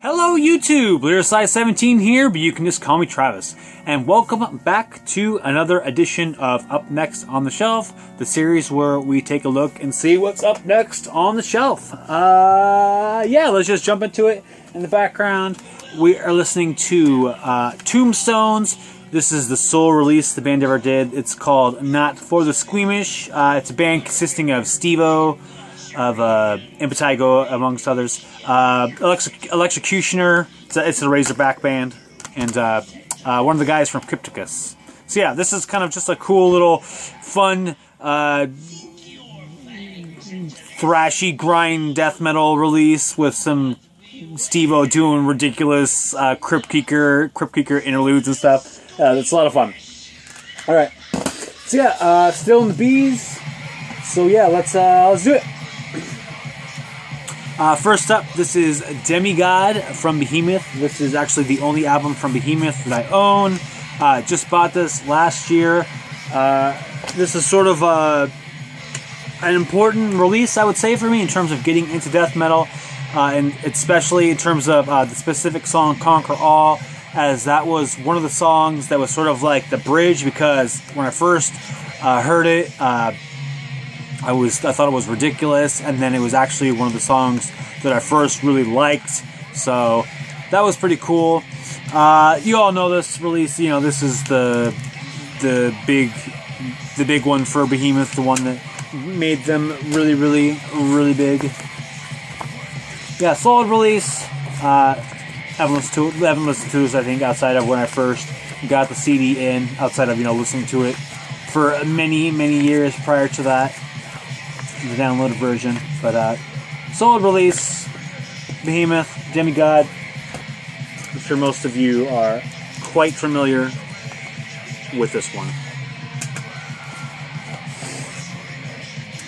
Hello YouTube, Size17 here, but you can just call me Travis. And welcome back to another edition of Up Next on the Shelf, the series where we take a look and see what's up next on the shelf. Yeah, let's just jump into it. In the background, we are listening to Tombstones. This is the sole release the band ever did. It's called Not For The Squeamish. It's a band consisting of Steve-O, of Impetigo, amongst others. Electrocutioner, it's a Razorback band, and one of the guys from Crypticus. So yeah, this is kind of just a cool little fun thrashy grind death metal release with some Steve-O doing ridiculous Crypt Keeper interludes and stuff. It's a lot of fun. Alright, so yeah, still in the bees. So yeah, let's do it. First up, this is Demigod from Behemoth. This is actually the only album from Behemoth that I own. Just bought this last year. This is sort of an important release, I would say, for me in terms of getting into death metal, and especially in terms of the specific song Conquer All, as that was one of the songs that was sort of like the bridge, because when I first heard it, I thought it was ridiculous, and then it was actually one of the songs that I first really liked, so that was pretty cool. You all know this release, you know, this is the big one for Behemoth, the one that made them really big. Yeah, solid release. Haven't listened to this, I think, outside of when I first got the CD in, outside of, you know, listening to it for many years prior to that, the downloaded version. But solid release. Behemoth, Demigod. I'm sure most of you are quite familiar with this one.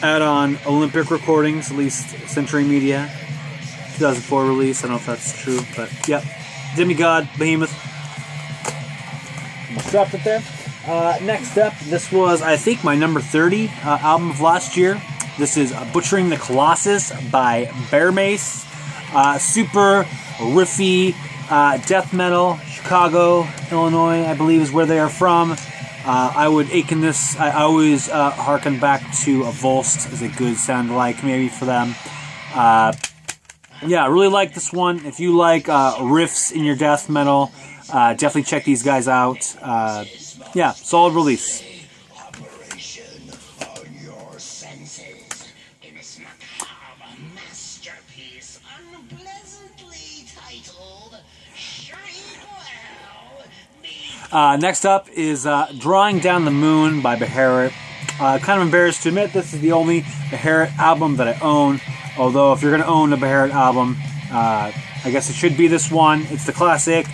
Out on Olympic Recordings, at least Century Media, 2004 release. I don't know if that's true, but yep. Demigod, Behemoth. Just dropped it there. Next up, this was, I think, my number 30 album of last year. This is Butchering the Colossus by Mace. Super riffy death metal. Chicago, Illinois, I believe, is where they are from. I would ache in this. I always harken back to a Volst as a good sound like maybe for them. Yeah, I really like this one. If you like riffs in your death metal, definitely check these guys out. Yeah, solid release. Next up is Drawing Down the Moon by Beherit. Kind of embarrassed to admit this is the only Beherit album that I own. Although if you're going to own a Beherit album, I guess it should be this one. It's the classic.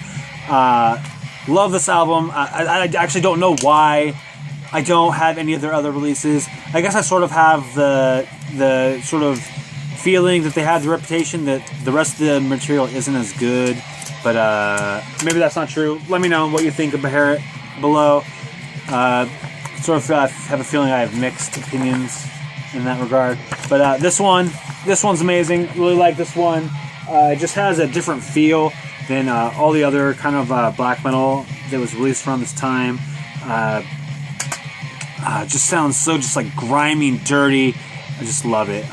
Love this album. I actually don't know why I don't have any of their other releases. I guess I sort of have the sort of feeling that they have the reputation that the rest of the material isn't as good. But maybe that's not true. Let me know what you think of Beherit below. Sort of have a feeling I have mixed opinions in that regard. But this one's amazing. Really like this one. It just has a different feel than all the other kind of black metal that was released around this time. Just sounds so just like grimy and dirty. I just love it.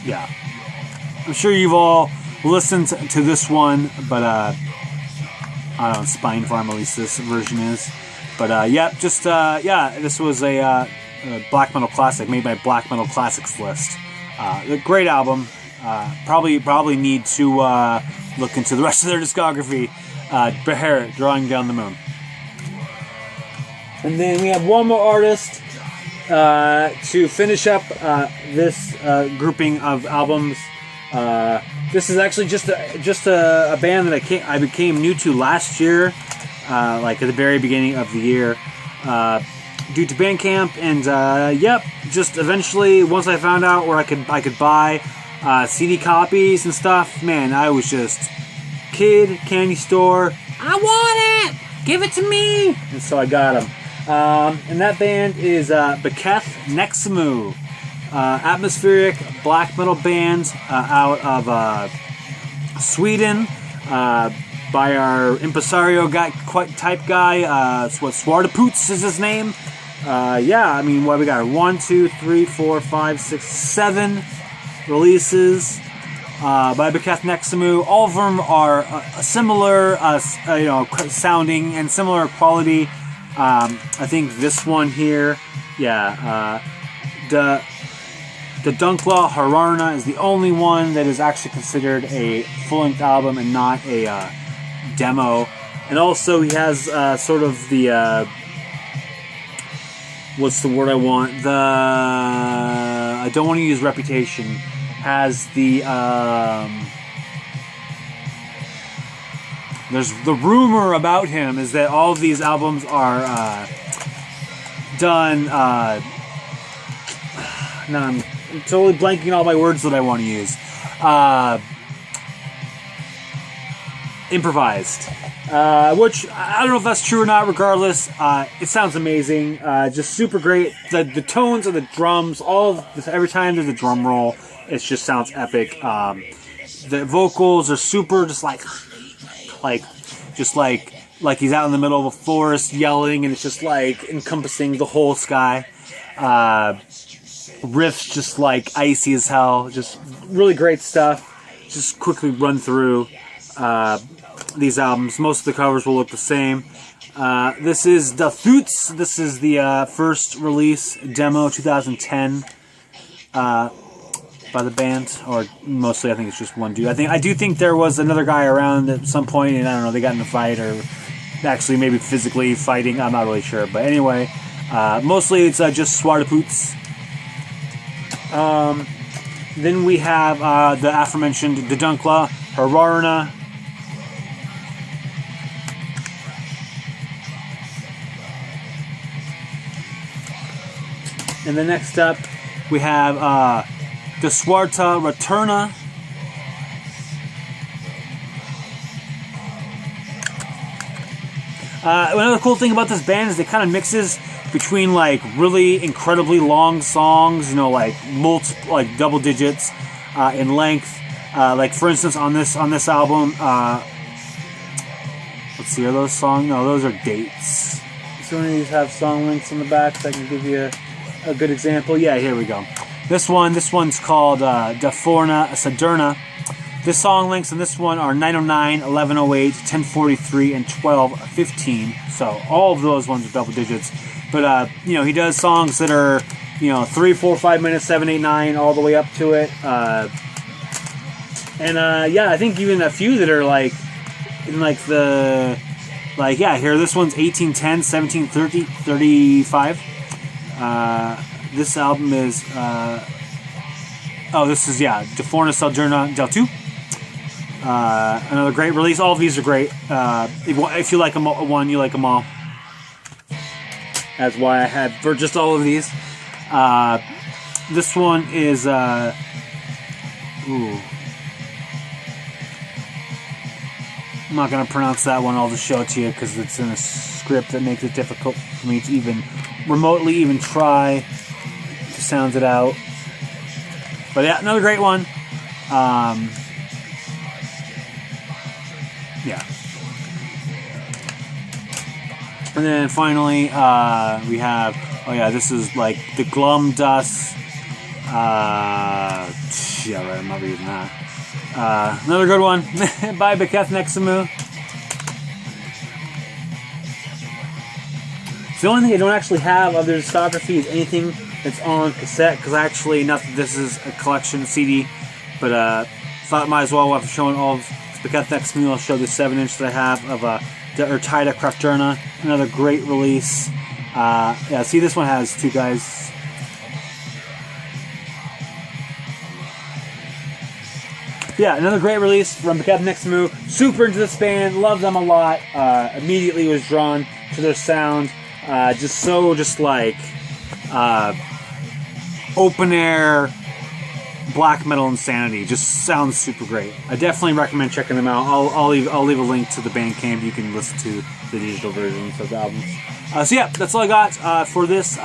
Yeah, I'm sure you've all listened to this one, but I don't know, Spine Farm, at least this version is. But yeah, just yeah, this was a black metal classic made by Black Metal Classics list. A great album. Probably need to look into the rest of their discography. Beherit, Drawing Down the Moon. And then we have one more artist to finish up this grouping of albums. This is actually just a band that I became new to last year, like at the very beginning of the year, due to Bandcamp, and yep, just eventually once I found out where I could buy CD copies and stuff, man, I was just kid, candy store, I want it, give it to me, and so I got them. And that band is BEKÖTH NEXÖHMÜ, atmospheric black metal band out of Sweden, by our impresario guy, type guy. What Svarta is his name. Yeah, I mean, what we got? 1, 2, 3, 4, 5, 6, 7 releases by BEKÖTH NEXÖHMÜ. All of them are similar, sounding and similar quality. I think this one here, yeah, the Dunkla Herrarna is the only one that is actually considered a full-length album and not a demo. And also he has sort of the what's the word I want? I don't want to use reputation. Has the there's the rumor about him is that all of these albums are done. No, I'm totally blanking all my words that I want to use. Improvised. Which, I don't know if that's true or not, regardless, it sounds amazing, just super great, the tones of the drums, every time there's a drum roll, it just sounds epic, the vocals are super, just like he's out in the middle of a forest yelling, and it's just like encompassing the whole sky, riffs just like icy as hell, just really great stuff. Just quickly run through, these albums. Most of the covers will look the same. This is Dauthuz. This is the first release demo, 2010, by the band, or mostly I think it's just one dude. I do think there was another guy around at some point, and I don't know, they got in a fight or actually maybe physically fighting. I'm not really sure, but anyway, mostly it's just Svarta. Then we have the aforementioned the Dunkla Herrarna. And then next up, we have the Svarta Riterna. Another cool thing about this band is it kind of mixes between like really incredibly long songs, you know, like double digits in length. Like for instance, on this album, let's see, are those songs? No, those are dates. So many of these have song links on the back, so I can give you a good example. Yeah, here we go. This one's called Forna, Sederna. This song links on this one are 909, 1108, 1043, and 1215. So all of those ones are double digits. But you know, he does songs that are, you know, 3, 4, 5 minutes, 7, 8, 9, all the way up to it. Yeah, I think even a few that are like in like the here, this one's 1810, 1730, 35. This album is this is Forna, Sederna, Dauthuz. Another great release. All of these are great. If you like them one, you like them all. That's why I had for just all of these. This one is I'm not gonna pronounce that one. I'll just show it to you because it's in a script that makes it difficult for me to even remotely even try to sound it out. But yeah, another great one. Yeah. And then finally, we have, this is like the Glömdas. Yeah, right, I'm not reading that. Another good one by BEKÖTH NEXÖHMÜ. The only thing I don't actually have of their discography is anything that's on cassette, because actually, not that this is a collection CD, but thought might as well, after showing all of BEKÖTH NEXÖHMÜ, I'll show the 7-inch that I have of the Urtida Krafterna. Another great release. Yeah, see, this one has two guys. Yeah, another great release from BEKÖTH NEXÖHMÜ. Super into this band, love them a lot. Immediately was drawn to their sound. Just like open air black metal insanity. Just sounds super great. I definitely recommend checking them out. I'll leave a link to the Bandcamp. You can listen to the digital versions of the albums. So yeah, that's all I got for this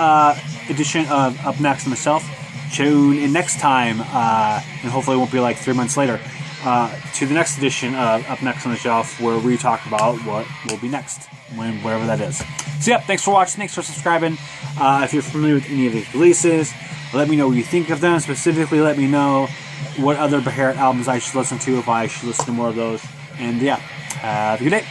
edition of Up Next myself. Tune in next time, and hopefully it won't be like 3 months later. to the next edition of Up Next on the Shelf, where we talk about what will be next, whatever that is. So yeah, thanks for watching, thanks for subscribing. If you're familiar with any of these releases, let me know what you think of them. Specifically, let me know what other Beherit albums I should listen to, if I should listen to more of those. And yeah, have a good day.